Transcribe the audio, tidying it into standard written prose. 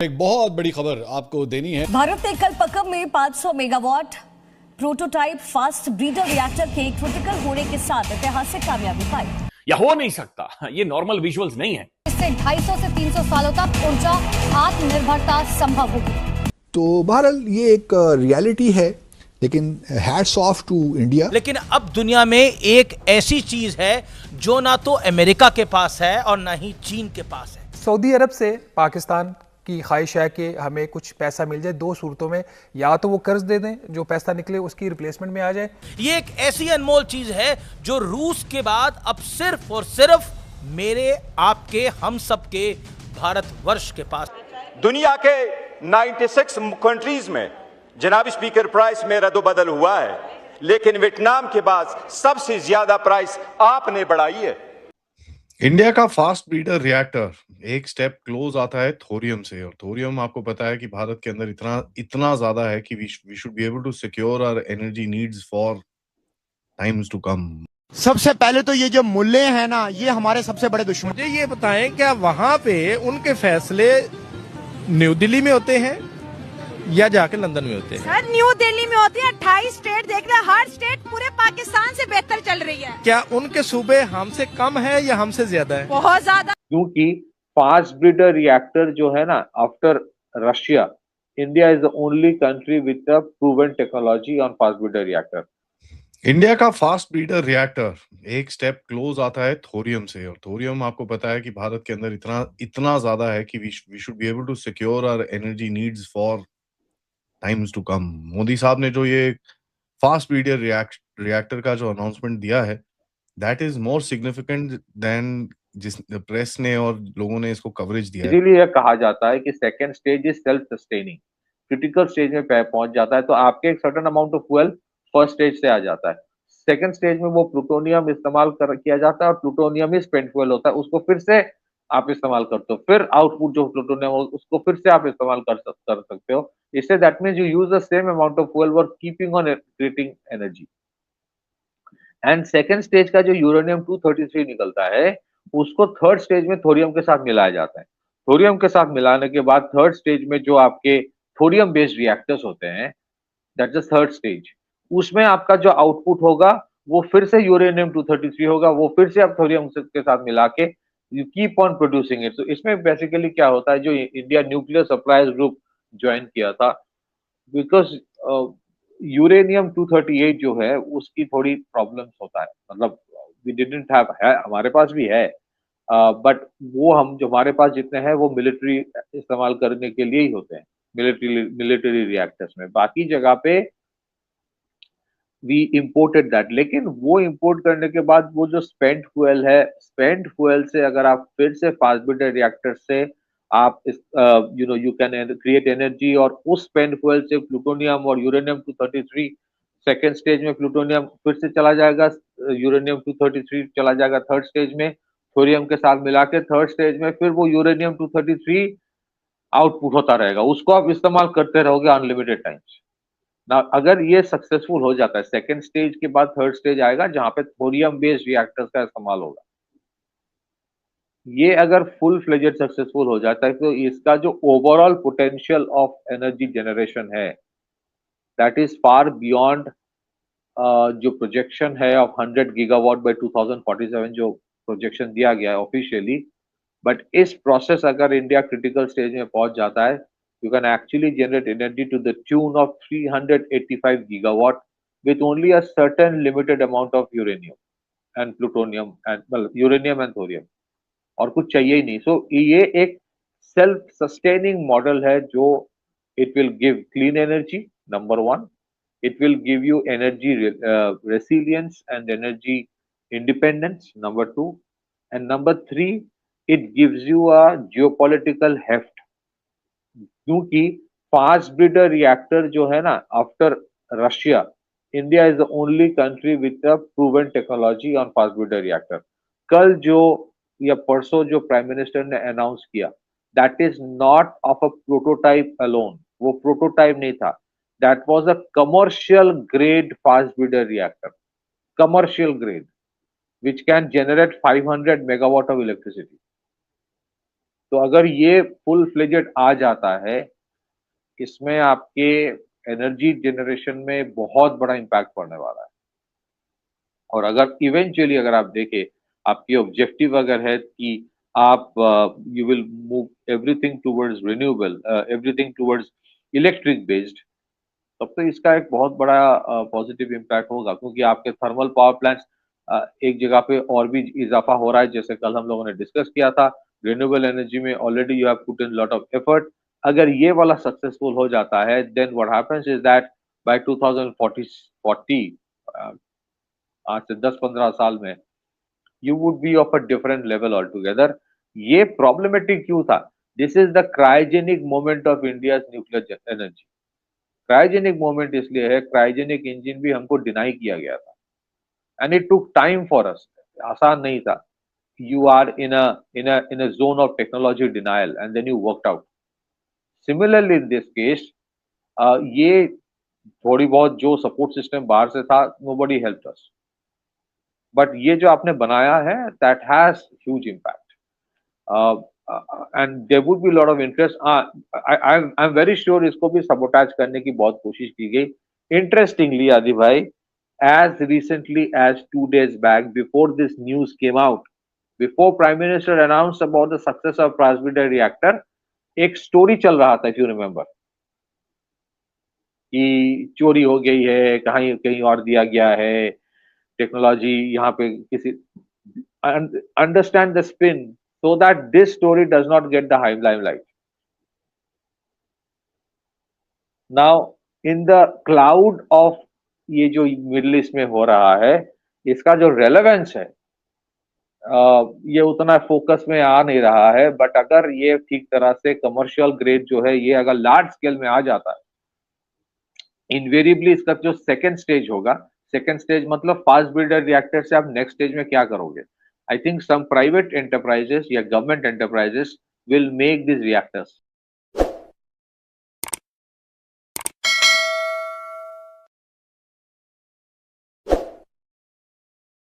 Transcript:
एक बहुत बड़ी खबर आपको देनी है। भारत ने कल पकम में 500 megawatt prototype fast breeder reactor के क्रिटिकल होने के साथ ऐतिहासिक कामयाबी पाई। यह हो नहीं सकता, ये नॉर्मल विजुअल्स नहीं है। इससे 250 से 300 सालों तक ऊर्जा आत्मनिर्भरता संभव होगी। तो बहरहाल ये एक रियलिटी है, लेकिन हैट्स ऑफ टू इंडिया। लेकिन अब दुनिया में एक ऐसी चीज है जो ना तो अमेरिका के पास है और ना ही चीन के पास है। सऊदी अरब से पाकिस्तान की ख्वाहिश है कि हमें कुछ पैसा मिल जाए दो सूरतों में, या तो वो कर्ज दे दें, जो पैसा निकले उसकी रिप्लेसमेंट में आ जाए। ये एक ऐसी अनमोल चीज है जो रूस के बाद अब सिर्फ और सिर्फ मेरे आपके हम सब के भारतवर्ष के पास। दुनिया के 96 कंट्रीज में जनाब स्पीकर प्राइस में रद्दोबदल हुआ है, लेकिन वियतनाम के बाद सबसे ज्यादा प्राइस आपने बढ़ाई है। इंडिया का फास्ट ब्रीडर रिएक्टर एक स्टेप क्लोज आता है थोरियम से, और थोरियम आपको पता है कि भारत के अंदर इतना ज्यादा है कि we should be able to secure our energy needs for times to come. सबसे पहले तो ये जो मुल्ले हैं ना, ये हमारे सबसे बड़े दुश्मन। मुझे ये बताएं, क्या वहां पे उनके फैसले न्यू दिल्ली में होते हैं या जाके लंदन में होते हैं? सर, न्यू दिल्ली में होते हैं। 28 स्टेट देख ले, हर स्टेट पूरे पाकिस्तान से बेहतर चल रही है। क्या उनके सूबे हमसे कम है या हमसे ज्यादा है? बहुत ज्यादा। क्योंकि फास्ट ब्रीडर रिएक्टर जो है ना, after Russia, India is the only country with a proven technology on fast breeder reactor. India का फास्ट ब्रीडर रिएक्टर एक स्टेप क्लोज आता है थोरियम से, और थोरियम आपको पता है कि भारत के अंदर इतना ज्यादा है कि we should be able to secure our energy needs for times to come. Modi साहब ने जो ये फास्ट ब्रीडर रिएक्टर का जो अनाउंसमेंट दिया है, that is more significant then जिस प्रेस ने और लोगों ने इसको कवरेज दिया है। इसीलिए कहा जाता है कि second stage is self sustaining. Critical stage में पहुंच जाता है तो आपके एक certain amount of fuel first stage से आ जाता है। सेकंड स्टेज में वो प्लूटोनियम इस्तेमाल किया जाता है, और प्लूटोनियम ही स्पेंट फ्यूल होता है। उसको फिर से आप इस्तेमाल करते हो, फिर आउटपुट जो प्लूटोनियम उसको फिर से आप इस्तेमाल कर सकते हो। इससे that means you use the same amount of fuel for keeping on creating energy. And second stage का जो यूरेनियम 233 निकलता है, उसको थर्ड स्टेज में थोरियम के साथ मिलाया जाता है। थोरियम के साथ मिलाने के बाद थर्ड स्टेज में जो आपके थोरियम बेस्ड रिएक्टर्स होते हैं, दैट्स द थर्ड स्टेज। उसमें आपका जो आउटपुट होगा वो फिर से यूरेनियम 233 होगा, वो फिर से आप थोरियम के साथ मिला के you keep on producing it. तो इसमें बेसिकली क्या होता है, जो India nuclear suppliers group join किया था, बिकॉज यूरेनियम 238 जो है उसकी थोड़ी प्रॉब्लम्स होता है, मतलब वी डिडंट हैव, है हमारे पास भी है, बट वो हम जो हमारे पास जितने हैं वो मिलिट्री इस्तेमाल करने के लिए ही होते हैं, मिलिट्री रिएक्टर्स में। बाकी जगह पे वी इम्पोर्टेड दैट। लेकिन वो इम्पोर्ट करने के बाद वो जो स्पेंट फ्यूल है, स्पेंट फ्यूल से अगर आप फिर से फास्ट ब्रीडर रिएक्टर से आप यू कैन क्रिएट एनर्जी, और उस स्पेंट फ्यूल से प्लूटोनियम और यूरेनियम 233 सेकेंड स्टेज में प्लूटोनियम फिर से चला जाएगा, यूरेनियम 233 चला जाएगा थर्ड स्टेज में, थोरियम के साथ मिला के थर्ड स्टेज में फिर वो यूरेनियम 233 आउटपुट होता रहेगा। उसको आप इस्तेमाल करते रहोगे अनलिमिटेड टाइम्स ना। अगर ये सक्सेसफुल हो जाता है, सेकेंड स्टेज के बाद थर्ड स्टेज आएगा जहां पे थोरियम बेस्ड रिएक्टर्स का इस्तेमाल होगा। ये अगर फुल फ्लेजेड सक्सेसफुल हो जाता है तो इसका जो overall potential of energy generation है, दैट इज फार बियॉन्ड जो प्रोजेक्शन है ऑफ 100 गीगावाट बाय 2047 जो प्रोजेक्शन दिया गया है ऑफिशियली। बट इस प्रोसेस अगर इंडिया क्रिटिकल स्टेज में पहुंच जाता है, you can actually generate energy to the tune of 385 gigawatt with only a certain limited amount of uranium and plutonium and well, uranium and thorium, और कुछ चाहिए ही नहीं। सो ये एक सेल्फ सस्टेनिंग मॉडल है जो it will give clean energy, number one, it will give you energy resilience and energy independence, number two, and number three, it gives you a geopolitical heft। क्योंकि fast breeder reactor जो है ना, after Russia, India is the only country with a proven technology on fast breeder reactor. कल जो या परसों जो prime minister ने अनाउंस किया, that is not of a prototype alone. वो प्रोटोटाइप नहीं था, that was a commercial grade fast breeder reactor, commercial grade, which can generate 500 megawatt of electricity। तो अगर ये फुल फ्लेजेड आ जाता है, इसमें आपके एनर्जी जनरेशन में बहुत बड़ा इम्पैक्ट पड़ने वाला है। और अगर इवेंचुअली अगर आप देखें, आपकी ऑब्जेक्टिव अगर है कि आप you will move everything towards renewable, everything towards electric based, तब तो इसका एक बहुत बड़ा पॉजिटिव इम्पैक्ट होगा, क्योंकि आपके थर्मल पावर प्लांट्स एक जगह पे और भी इजाफा हो रहा है, जैसे कल हम लोगों ने डिस्कस किया था। रिन्यूएबल एनर्जी में already you have put in lot of effort. अगर ये वाला सक्सेसफुल हो जाता है, then what happens is that by 2040 आज से 10-15 साल में you would be of a different level all together. ये प्रॉब्लमेटिक क्यों था? This is the cryogenic moment of India's nuclear energy. Cryogenic moment इसलिए है, क्रायोजेनिक इंजन भी हमको डिनाई किया गया था, and it took time for us. आसान नहीं था। You are in a zone of technology denial and then you worked out. Similarly in this case, ये थोड़ी बहुत जो सपोर्ट सिस्टम बाहर से था, नोबडी हेल्प्ड अस, बट ये जो आपने बनाया है, that has huge impact and there would be lot of interest. I am very sure इसको भी सबोटाज करने की बहुत कोशिश की गई। इंटरेस्टिंगली आदि भाई, as recently as 2 days back, before this news came out, before Prime Minister announced about the success of Fast breeder reactor, एक स्टोरी चल रहा था, if you remember, कि चोरी हो गई है, कहीं कहीं और दिया गया है, टेक्नोलॉजी यहाँ पे किसी, understand the spin so that this story does not get the limelight. Now in the cloud of ये जो मिडिल ईस्ट में हो रहा है, इसका जो रेलेवेंस है, ये उतना फोकस में आ नहीं रहा है, बट अगर ये ठीक तरह से कमर्शियल ग्रेड जो है, ये अगर लार्ज स्केल में आ जाता है, इनवेरिएबली इसका जो सेकंड स्टेज होगा, सेकंड स्टेज मतलब फास्ट ब्रीडर रिएक्टर से आप नेक्स्ट स्टेज में क्या करोगे? I think some private enterprises या government enterprises will make these reactors.